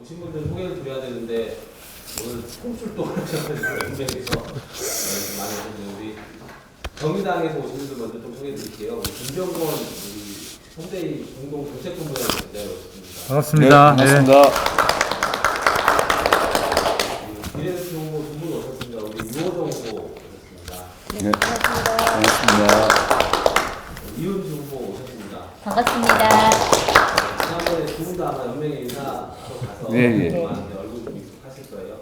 오신 분들 소개를 드려야 되는데 오늘 콩출동을 하셔가지고 연맹에서 많이 오셨는데 우리 정의당에서 오신 분들 먼저 좀 소개해드릴게요. 우리 김병건 우리 현대의 공동정책본부장님 기자였습니다. 반갑습니다. 네, 반갑습니다. 비례대표 후보 두 분 오셨습니다. 우리 유호정 후보 오셨습니다. 네, 반갑습니다. 이은주 후보 오셨습니다. 반갑습니다. 지난번에 두 분 다 아마 연맹에 인사하러 가서 네, 예. 얼굴 좀 익숙하실 거예요.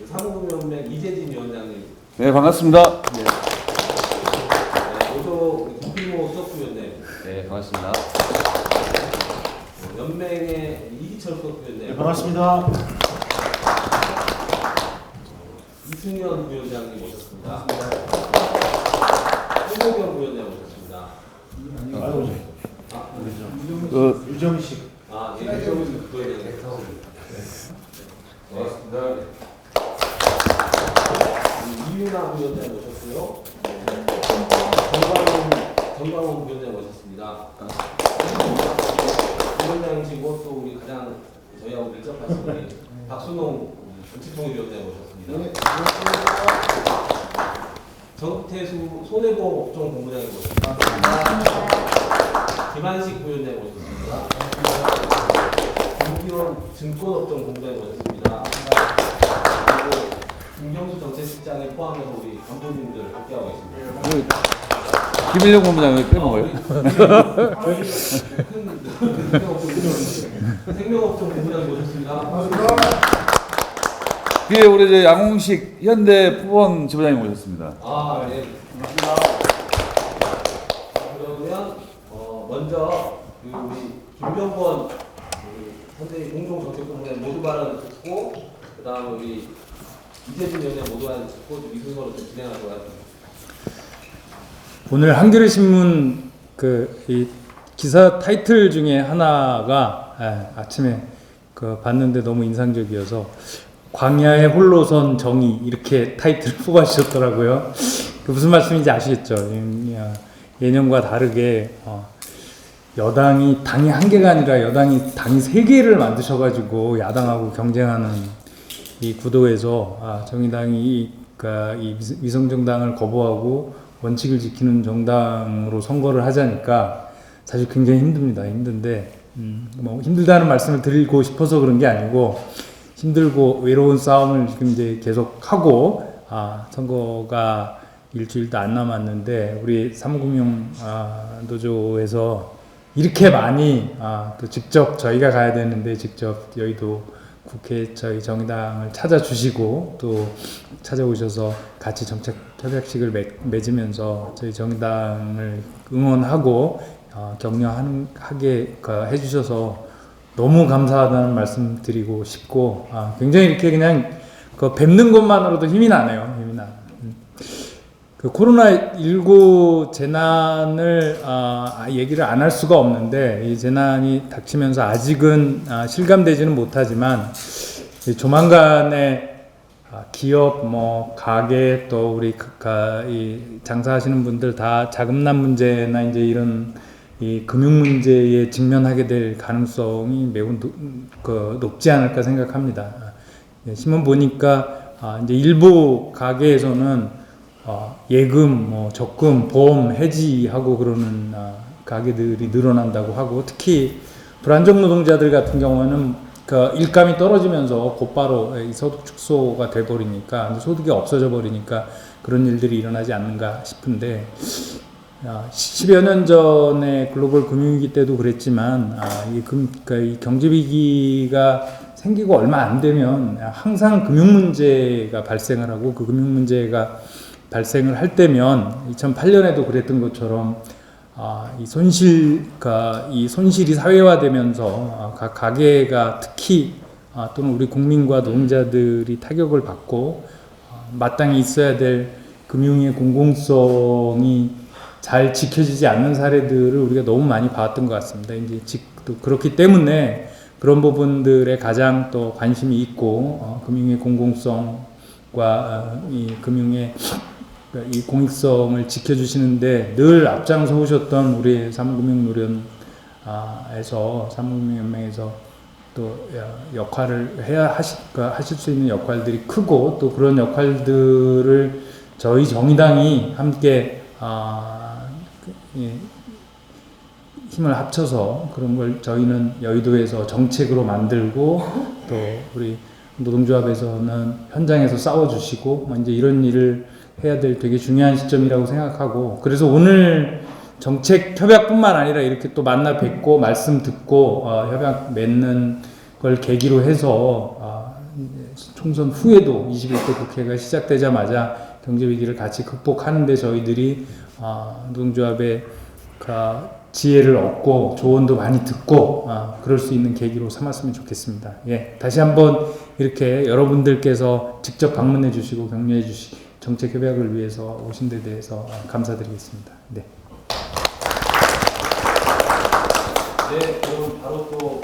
사무연맹 이재진 위원장님, 네, 반갑습니다. 오조 김필모 수석부위원님, 네, 반갑습니다. 연맹의 이기철 수석부위원님, 네, 반갑습니다. 이승현 부위원장님 오셨습니다. 홍보경 부위원장 오셨습니다. 유정식. 예, 유정식 부위원장님. 반갑습니다. 이윤아 부위원장 오셨고요. 정광훈 부위원장 오셨습니다. 부위원장이시고 또 우리 가장 저희하고 밀접하신 우리 박순홍 정치통일위원장 오셨습니다. 정태수 손해보험업종 본부장님 오셨습니다. 김한식 부위원장 오셨습니다. 김기원 증권업종 본부장님 오셨습니다. 그리고 김경수 정책실장을 포함해서 우리 간부님들 함께하고 있습니다. 김일영 본부장 왜 빼먹어요? 생명업종 본부장님 오셨습니다. 뒤에 우리 이제 양홍식 현대 부원 지부장님 오셨습니다. 네. 그러면 먼저 우리 김병건 현대 공동정책본부의 모두 발언을 듣고 그다음 우리 이재진 위원장 모두 발언을 듣고 이 순서로 좀 진행하도록 하겠습니다. 오늘 한겨레신문 이 기사 타이틀 중에 하나가 아침에 봤는데 너무 인상적이어서 광야의 홀로선 정의 이렇게 타이틀을 뽑아주셨더라고요. 무슨 말씀인지 아시겠죠? 예년과 다르게 여당이 당이 한 개가 아니라 당이 세 개를 만드셔가지고 야당하고 경쟁하는 이 구도에서 정의당이 이 위성정당을 거부하고 원칙을 지키는 정당으로 선거를 하자니까 사실 굉장히 힘듭니다. 힘든데 뭐 힘들다는 말씀을 드리고 싶어서 그런 게 아니고 힘들고 외로운 싸움을 지금 이제 계속 하고 선거가 일주일도 안 남았는데 우리 사무금융 노조에서 이렇게 많이 또 직접 저희가 가야 되는데 직접 여의도 국회 저희 정의당을 찾아주시고 또 찾아오셔서 같이 정책 협약식을 맺으면서 저희 정의당을 응원하고 격려하게 해주셔서 너무 감사하다는 말씀 드리고 싶고 굉장히 이렇게 그냥 뵙는 것만으로도 힘이 나네요. 힘이 나. 코로나19 재난을 얘기를 안 할 수가 없는데 이 재난이 닥치면서 아직은 실감되지는 못하지만 조만간에 기업, 가게 또 우리 이 장사하시는 분들 다 자금난 문제나 이제 이런 이 금융 문제에 직면하게 될 가능성이 매우 높지 않을까 생각합니다. 신문 보니까 이제 일부 가게에서는 예금, 적금, 보험 해지하고 그러는 가게들이 늘어난다고 하고 특히 불안정 노동자들 같은 경우는 일감이 떨어지면서 곧바로 소득 축소가 돼버리니까 소득이 없어져 버리니까 그런 일들이 일어나지 않는가 싶은데 10여 년 전에 글로벌 금융위기 때도 그랬지만 이 경제위기가 생기고 얼마 안 되면 항상 금융 문제가 발생을 하고 그 금융 문제가 발생을 할 때면 2008년에도 그랬던 것처럼 이 손실이 사회화되면서 각 가게가 특히 또는 우리 국민과 노동자들이 타격을 받고 마땅히 있어야 될 금융의 공공성이 잘 지켜지지 않는 사례들을 우리가 너무 많이 봤던 것 같습니다. 이제 또 그렇기 때문에 그런 부분들에 가장 또 관심이 있고 금융의 공공성과 이 금융의 이 공익성을 지켜주시는데 늘 앞장서 오셨던 우리 사무금융노련에서 사무금융연맹에서 또 역할을 하실 수 있는 역할들이 크고 또 그런 역할들을 저희 정의당이 함께 힘을 합쳐서 그런 걸 저희는 여의도에서 정책으로 만들고 또 우리 노동조합에서는 현장에서 싸워주시고 이제 이런 일을 해야 될 되게 중요한 시점이라고 생각하고 그래서 오늘 정책 협약뿐만 아니라 이렇게 또 만나 뵙고 말씀 듣고 협약 맺는 걸 계기로 해서 총선 후에도 21대 국회가 시작되자마자 경제 위기를 같이 극복하는데 저희들이 노동조합의 지혜를 얻고 조언도 많이 듣고 그럴 수 있는 계기로 삼았으면 좋겠습니다. 예, 다시 한번 이렇게 여러분들께서 직접 방문해 주시고 격려해 주시 정책 협약을 위해서 오신 데 대해서 감사드리겠습니다. 네. 네, 그럼 바로 또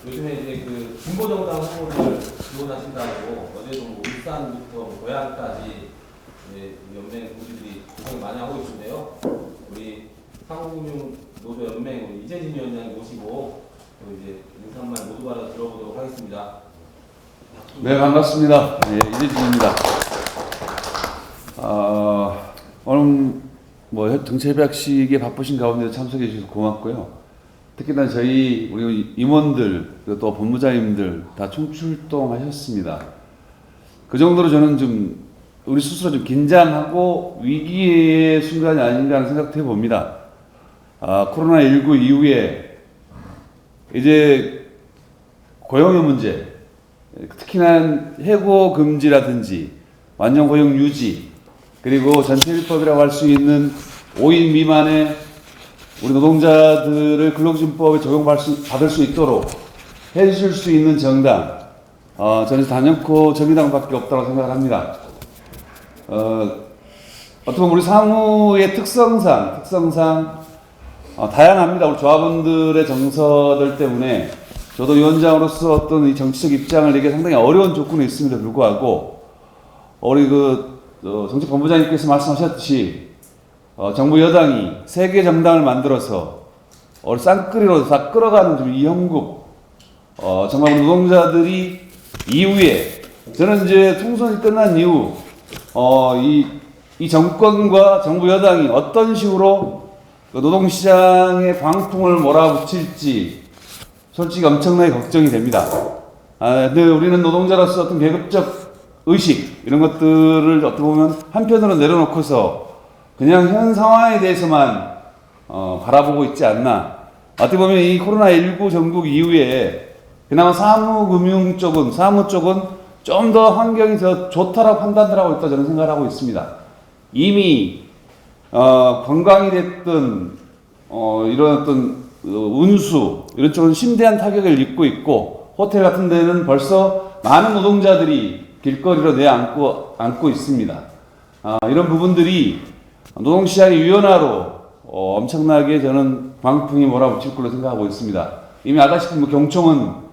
요즘에 이제 그 진보정당 후보를 지원하신다고 어제도 뭐 울산부터 고향까지 이제 연맹 구지들이 고생 많이 하고 있는데요. 우리 한국금융노조연맹 우리 이재진 위원장 모시고 또 이제 인사말 모두 받아 들어보도록 하겠습니다. 네, 반갑습니다. 네, 이재진입니다. 오늘 뭐 정책협약식에 바쁘신 가운데 참석해 주셔서 고맙고요. 특히나 우리 임원들 그리고 또 본부장님들 다 총출동하셨습니다. 그 정도로 저는 좀 우리 스스로 좀 긴장하고 위기의 순간이 아닌가 하는 생각도 해봅니다. 코로나19 이후에 이제 고용의 문제, 특히나 해고 금지라든지 완전 고용 유지, 그리고 전체일법이라고 할 수 있는 5인 미만의 우리 노동자들을 근로기준법에 적용받을 수 있도록 해주실 수 있는 정당, 저는 단연코 정의당밖에 없다고 생각을 합니다. 어떻게 보면 우리 사무의 특성상 다양합니다. 우리 조합원들의 정서들 때문에 저도 위원장으로서 어떤 이 정치적 입장을 내기 상당히 어려운 조건에 있음에도 불구하고 우리 정책본부장님께서 말씀하셨듯이 정부 여당이 세계 정당을 만들어서 쌍끌이로 다 끌어가는 좀 이 형국, 정말 우리 노동자들이 이후에 저는 이제 총선이 끝난 이후 이 정권과 정부 여당이 어떤 식으로 노동시장의 광풍을 몰아붙일지 솔직히 엄청나게 걱정이 됩니다. 근데 우리는 노동자로서 어떤 계급적 의식 이런 것들을 어떻게 보면 한편으로 내려놓고서 그냥 현 상황에 대해서만 바라보고 있지 않나. 어떻게 보면 이 코로나19 전국 이후에 그나마 사무 쪽은 좀 더 환경이 더 좋다라고 판단을 하고 있다 저는 생각을 하고 있습니다. 이미 관광이 됐든 이런 어떤 운수 이런 쪽은 심대한 타격을 입고 있고 호텔 같은 데는 벌써 많은 노동자들이 길거리로 내앉고 있습니다. 이런 부분들이 노동시장의 유연화로 엄청나게 저는 광풍이 몰아붙일 걸로 생각하고 있습니다. 이미 아다시피 경총은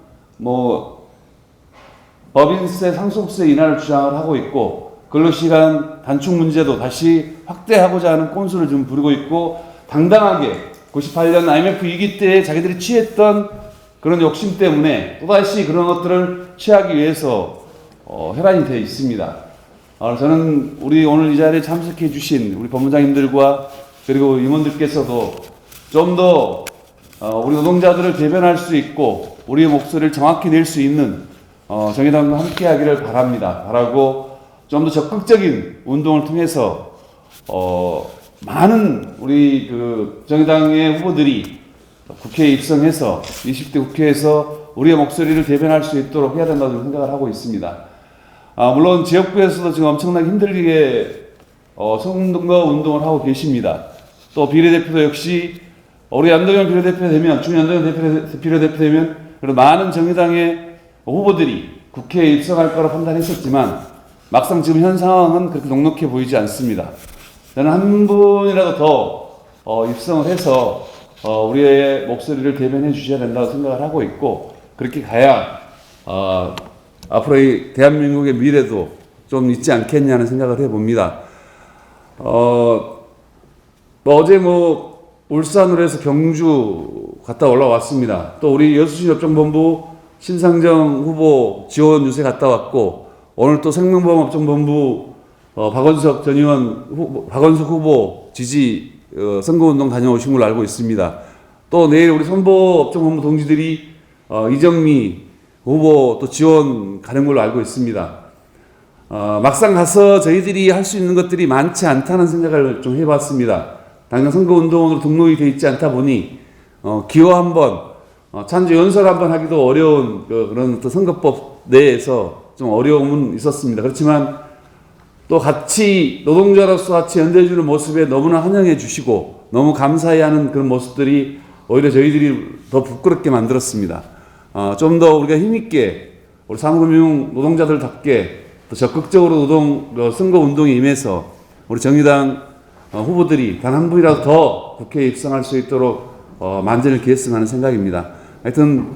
법인세 상속세 인하를 주장을 하고 있고 근로시간 단축 문제도 다시 확대하고자 하는 꼼수를 좀 부리고 있고 당당하게 98년 IMF 위기 때 자기들이 취했던 그런 욕심 때문에 또다시 그런 것들을 취하기 위해서 혈안이 되어 있습니다. 저는 우리 오늘 이 자리에 참석해 주신 우리 본부장님들과 그리고 임원들께서도 좀 더 우리 노동자들을 대변할 수 있고 우리의 목소리를 정확히 낼 수 있는 정의당과 함께 하기를 바라고 좀 더 적극적인 운동을 통해서 많은 우리 정의당의 후보들이 국회에 입성해서 20대 국회에서 우리의 목소리를 대변할 수 있도록 해야 된다고 생각을 하고 있습니다. 물론 지역구에서도 지금 엄청나게 힘들게 선거 운동을 하고 계십니다. 또 비례대표도 역시 우리 연동형 비례대표 되면 중연동형 비례대표 되면 그리고 많은 정의당의 후보들이 국회에 입성할 거라 판단했었지만 막상 지금 현 상황은 그렇게 녹록해 보이지 않습니다. 저는 한 분이라도 더 입성을 해서 우리의 목소리를 대변해 주셔야 된다고 생각을 하고 있고 그렇게 가야 앞으로의 대한민국의 미래도 좀 있지 않겠냐는 생각을 해봅니다. 어제 울산으로 해서 경주 갔다 올라왔습니다. 또 우리 여수시 협정본부 심상정 후보 지원 유세 갔다 왔고 오늘 또 생명보험업종본부 박원석 전 의원 박원석 후보 지지 선거운동 다녀오신 걸로 알고 있습니다. 또 내일 우리 선보업종본부 동지들이 이정미 후보 또 지원 가는 걸로 알고 있습니다. 막상 가서 저희들이 할 수 있는 것들이 많지 않다는 생각을 좀 해봤습니다. 당장 선거운동으로 등록이 되어 있지 않다 보니 기호 한번 찬조 연설 한번 하기도 어려운 그런 또 선거법 내에서 좀 어려움은 있었습니다. 그렇지만 또 같이 노동자로서 같이 연대해주는 모습에 너무나 환영해 주시고 너무 감사해하는 그런 모습들이 오히려 저희들이 더 부끄럽게 만들었습니다. 좀 더 우리가 힘있게 우리 사무금융 노동자들답게 더 적극적으로 선거 운동에 임해서 우리 정의당 후보들이 단 한 분이라도 더 국회에 입성할 수 있도록 만전을 기했으면 하는 생각입니다. 하여튼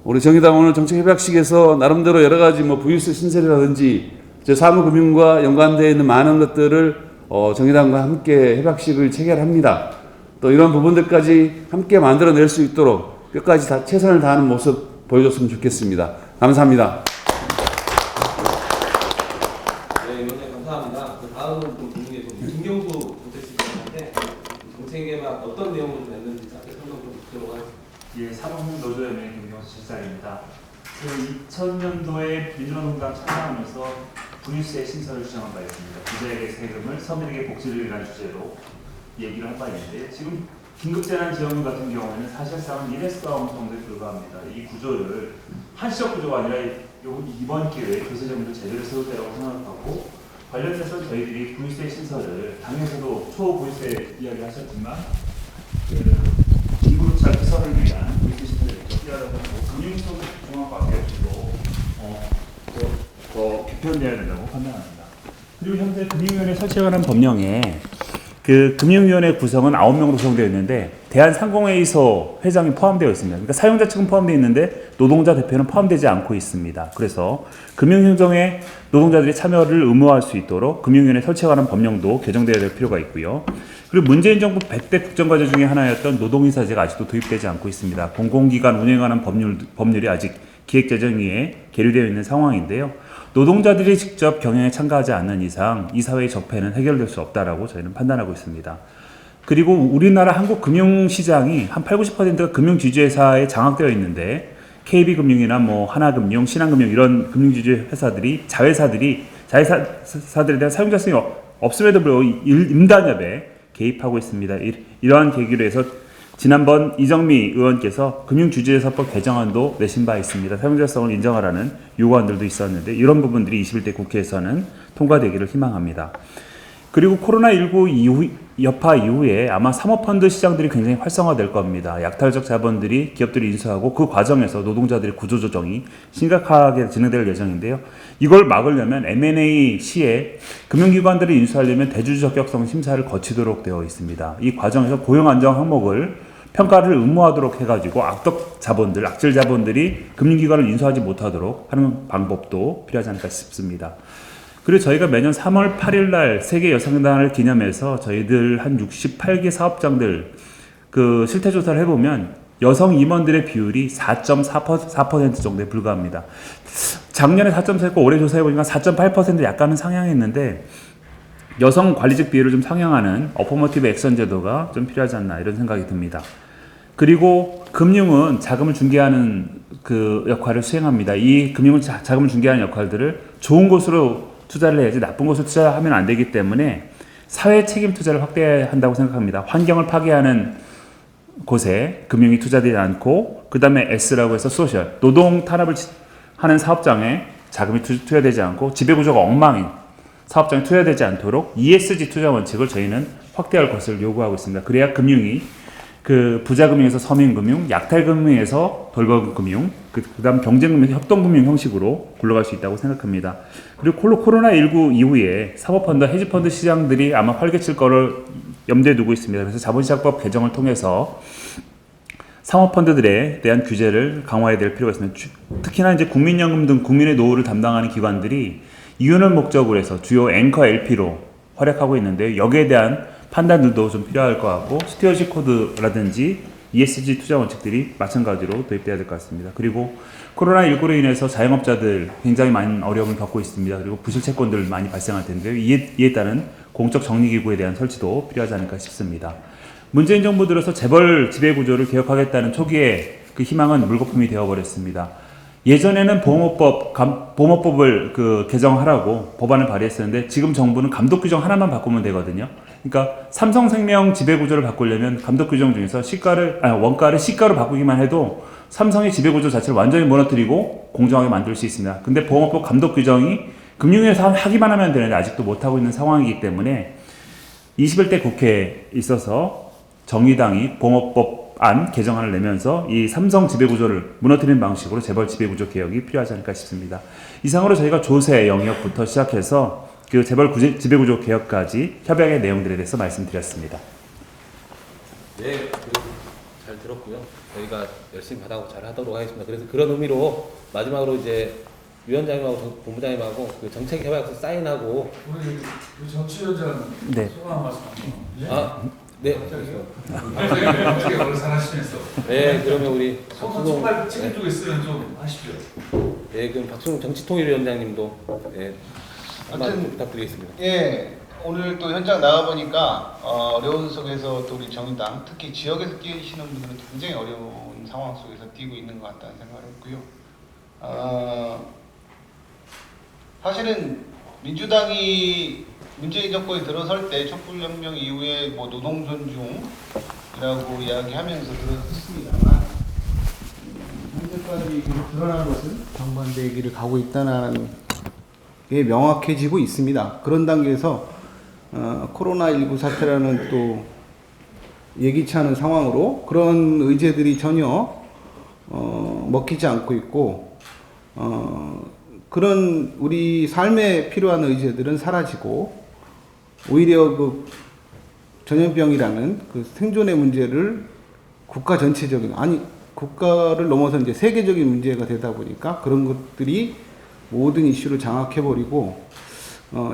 우리 정의당 오늘 정책협약식에서 나름대로 여러 가지 부유세 신설이라든지 제 사무금융과 연관되어 있는 많은 것들을 정의당과 함께 협약식을 체결합니다. 또 이런 부분들까지 함께 만들어낼 수 있도록 끝까지 다 최선을 다하는 모습 보여줬으면 좋겠습니다. 감사합니다. 네, 의원님 감사합니다. 다음은 좀 궁금해서 김경수 정책실장한테 정책에 어떤 내용을 좀 냈는지 짧게 설명 좀 듣도록 하겠습니다. 예, 사법연맹 김경수 실장입니다. 2000년도에 민주노동당 창당하면서 분유세 신설을 주장한 바 있습니다. 부자에게 세금을, 서민에게 복지를이라는 주제로 얘기를 한 바 있는데 지금 긴급재난지원금 같은 경우에는 사실상은 일회성 정도에 불과합니다. 이 구조를 한시적 구조가 아니라 이번 기회에 교세정도 제대로 세울 때라고 생각하고 관련해서 저희들이 분유세 신설을 당에서도 초보유세 이야기 하셨지만 기부자 피서를 위한 분유세 신설을 필요하다고 하고 금융소득종합과학기업으로 더 개편되어야 된다고 판단합니다. 그리고 현재 금융위원회 설치에 관한 법령에 그 금융위원회 구성은 9명으로 구성되어 있는데 대한상공회의소 회장이 포함되어 있습니다. 그러니까 사용자 측은 포함되어 있는데 노동자 대표는 포함되지 않고 있습니다. 그래서 금융행정에 노동자들이 참여를 의무화할 수 있도록 금융위원회 설치에 관한 법령도 개정되어야 될 필요가 있고요. 그리고 문재인 정부 100대 국정과제 중에 하나였던 노동이사제가 아직도 도입되지 않고 있습니다. 공공기관 운영에 관한 법률이 아직 기획재정위에 계류되어 있는 상황인데요. 노동자들이 직접 경영에 참가하지 않는 이상 이 사회의 적폐는 해결될 수 없다라고 저희는 판단하고 있습니다. 그리고 우리나라 한국 금융시장이 한 80~90%가 금융지주회사에 장악되어 있는데 KB금융이나 하나금융, 신한금융 이런 금융지주 회사들이 자회사들에 대한 사용자성이 없음에도 불구하고 임단협에 개입하고 있습니다. 이러한 계기로 해서 지난번 이정미 의원께서 금융주주회사법 개정안도 내신 바 있습니다. 사용자성을 인정하라는 요구안들도 있었는데 이런 부분들이 21대 국회에서는 통과되기를 희망합니다. 그리고 코로나19 여파 이후에 아마 사모펀드 시장들이 굉장히 활성화될 겁니다. 약탈적 자본들이 기업들이 인수하고 그 과정에서 노동자들의 구조조정이 심각하게 진행될 예정인데요. 이걸 막으려면 M&A 시에 금융기관들을 인수하려면 대주주 적격성 심사를 거치도록 되어 있습니다. 이 과정에서 고용안정 항목을 평가를 의무화하도록 해가지고 악질 자본들이 금융기관을 인수하지 못하도록 하는 방법도 필요하지 않을까 싶습니다. 그리고 저희가 매년 3월 8일 날 세계 여성단을 기념해서 저희들 한 68개 사업장들 그 실태 조사를 해보면 여성 임원들의 비율이 4.4% 정도에 불과합니다. 작년에 4.4였고 올해 조사해보니까 4.8% 약간은 상향했는데 여성 관리직 비율을 좀 상향하는 어포머티브 액션 제도가 좀 필요하지 않나 이런 생각이 듭니다. 그리고 금융은 자금을 중개하는 그 역할을 수행합니다. 이 금융은 자금을 중개하는 역할들을 좋은 곳으로 투자를 해야지 나쁜 곳으로 투자하면 안 되기 때문에 사회 책임 투자를 확대해야 한다고 생각합니다. 환경을 파괴하는 곳에 금융이 투자되지 않고 그 다음에 S라고 해서 소셜, 노동 탄압을 하는 사업장에 자금이 투여되지 않고 지배구조가 엉망인 사업장에 투여되지 않도록 ESG 투자 원칙을 저희는 확대할 것을 요구하고 있습니다. 그래야 금융이 그 부자금융에서 서민금융, 약탈금융에서 돌봄금융, 그다음 경쟁금융, 협동금융 형식으로 굴러갈 수 있다고 생각합니다. 그리고 코로나19 이후에 사모펀드, 헤지펀드 시장들이 아마 활개칠 거를 염두에 두고 있습니다. 그래서 자본시장법 개정을 통해서 사모펀드들에 대한 규제를 강화해야 될 필요가 있습니다. 특히나 이제 국민연금 등 국민의 노후를 담당하는 기관들이 이윤을 목적으로 해서 주요 앵커 LP로 활약하고 있는데 여기에 대한 판단들도 좀 필요할 것 같고 스튜어십 코드라든지 ESG 투자 원칙들이 마찬가지로 도입돼야 될 것 같습니다. 그리고 코로나19로 인해서 자영업자들 굉장히 많은 어려움을 겪고 있습니다. 그리고 부실 채권들 많이 발생할 텐데요. 이에 따른 공적 정리기구에 대한 설치도 필요하지 않을까 싶습니다. 문재인 정부 들어서 재벌 지배구조를 개혁하겠다는 초기의 그 희망은 물거품이 되어버렸습니다. 예전에는 보호업법을 개정하라고 법안을 발의했었는데 지금 정부는 감독 규정 하나만 바꾸면 되거든요. 그러니까 삼성생명 지배구조를 바꾸려면 감독 규정 중에서 원가를 시가로 바꾸기만 해도 삼성의 지배구조 자체를 완전히 무너뜨리고 공정하게 만들 수 있습니다. 근데 보호업법 감독 규정이 금융위에서 하기만 하면 되는데 아직도 못하고 있는 상황이기 때문에 21대 국회에 있어서 정의당이 보호업법안 개정안을 내면서 이 삼성 지배구조를 무너뜨리는 방식으로 재벌 지배구조 개혁이 필요하지 않을까 싶습니다. 이상으로 저희가 조세 영역부터 시작해서 그 재벌 지배구조 개혁까지 협약의 내용들에 대해서 말씀드렸습니다. 네, 잘 들었고요. 저희가 열심히 받아고 잘 하도록 하겠습니다. 그래서 그런 의미로 마지막으로 이제 위원장님하고 본부장님하고 그 정책 협약서 사인하고 우리 정치위원장 네. 소감 말씀. 네. 어떻게 오늘 잘하시면서. 네, 그러면 우리 소감 박수동 책임 쪽에 쓰면 좀 하십시오. 네, 그럼 박수동 정치통일위원장님도 네, 한마디 부탁드리겠습니다. 예, 오늘 또 현장 나가보니까 어려운 속에서 또 우리 정의당, 특히 지역에서 뛰시는 분들은 굉장히 어려운 상황 속에서 뛰고 있는 것 같다는 생각을 했고요. 사실은 민주당이 문재인 정권이 들어설 때 촛불혁명 이후에 뭐 노동존중이라고 이야기하면서 들었습니다만 현재까지 드러난 것은 정반대의 길을 가고 있다는 게 명확해지고 있습니다. 그런 단계에서 코로나19 사태라는 또 예기치 않은 상황으로 그런 의제들이 전혀 먹히지 않고 있고 그런 우리 삶에 필요한 의제들은 사라지고 오히려 그 전염병이라는 그 생존의 문제를 국가 전체적인 국가를 넘어서 이제 세계적인 문제가 되다 보니까 그런 것들이 모든 이슈를 장악해버리고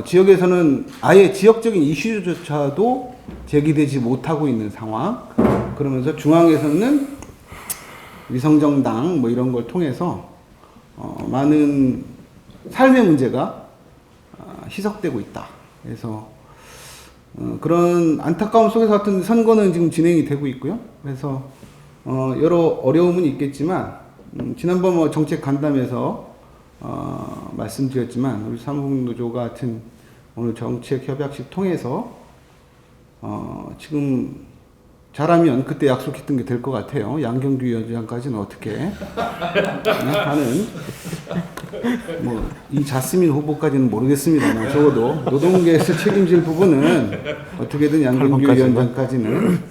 지역에서는 아예 지역적인 이슈조차도 제기되지 못하고 있는 상황. 그러면서 중앙에서는 위성정당 뭐 이런 걸 통해서 많은 삶의 문제가 희석되고 있다. 그래서 그런 안타까움 속에서 같은 선거는 지금 진행이 되고 있고요. 그래서 여러 어려움은 있겠지만 지난번 뭐 정책 간담회에서 말씀드렸지만 우리 사무국노조 같은 오늘 정책 협약식 통해서 지금 잘하면 그때 약속했던 게 될 것 같아요. 양경규 위원장까지는 어떻게 하는 뭐 이 자스민 후보까지는 모르겠습니다만 적어도 노동계에서 책임질 부분은 어떻게든 양경규 위원장까지는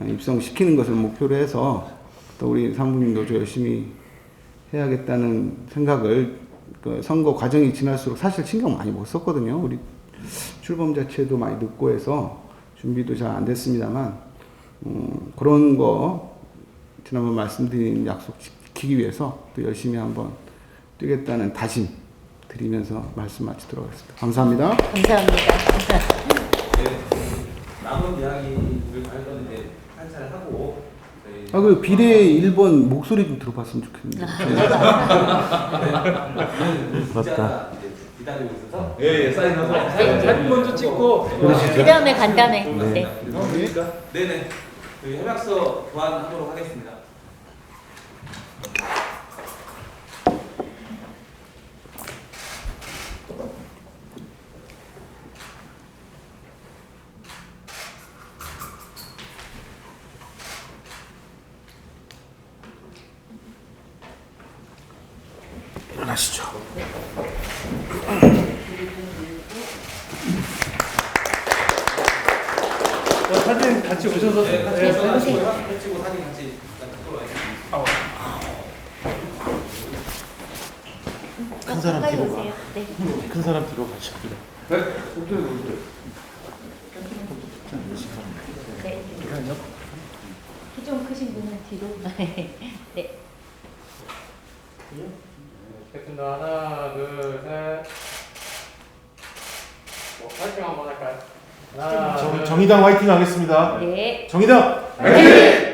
입성시키는 것을 목표로 해서 또 우리 사무국노조 열심히 해야겠다는 생각을 그 선거 과정이 지날수록 사실 신경 많이 못 썼거든요. 우리 출범 자체도 많이 늦고 해서 준비도 잘 안 됐습니다만 그런 거 지난번 말씀드린 약속 지키기 위해서 또 열심히 한번 뛰겠다는 다짐 드리면서 말씀 마치도록 하겠습니다. 감사합니다. 감사합니다. 네, 남은 이야기를 관련된 한차를 하고 그 비례 1번 목소리 좀 들어봤으면 좋겠는데. 맞다. 기다리고 있어서 예, 사인하고 사진 먼저 찍고. 그 다음에 간담회. 네. 그러니까 네네 그 협약서 교환하도록 하겠습니다. 일어나시죠. 사진 같이 오셔서 네, 같이 네, 사진 오세요. 찍고 사진 같이 찍도록 하겠습니다. 큰 사람 뒤로 가. 네. 큰 사람 뒤로 가시죠. 네. 키 좀 크신 분은 뒤로. 네. 됐습니다. 하나, 둘, 셋. 화이팅 한번 할까요? 하나, 둘, 정의당 화이팅 하겠습니다. 네. 정의당! 네.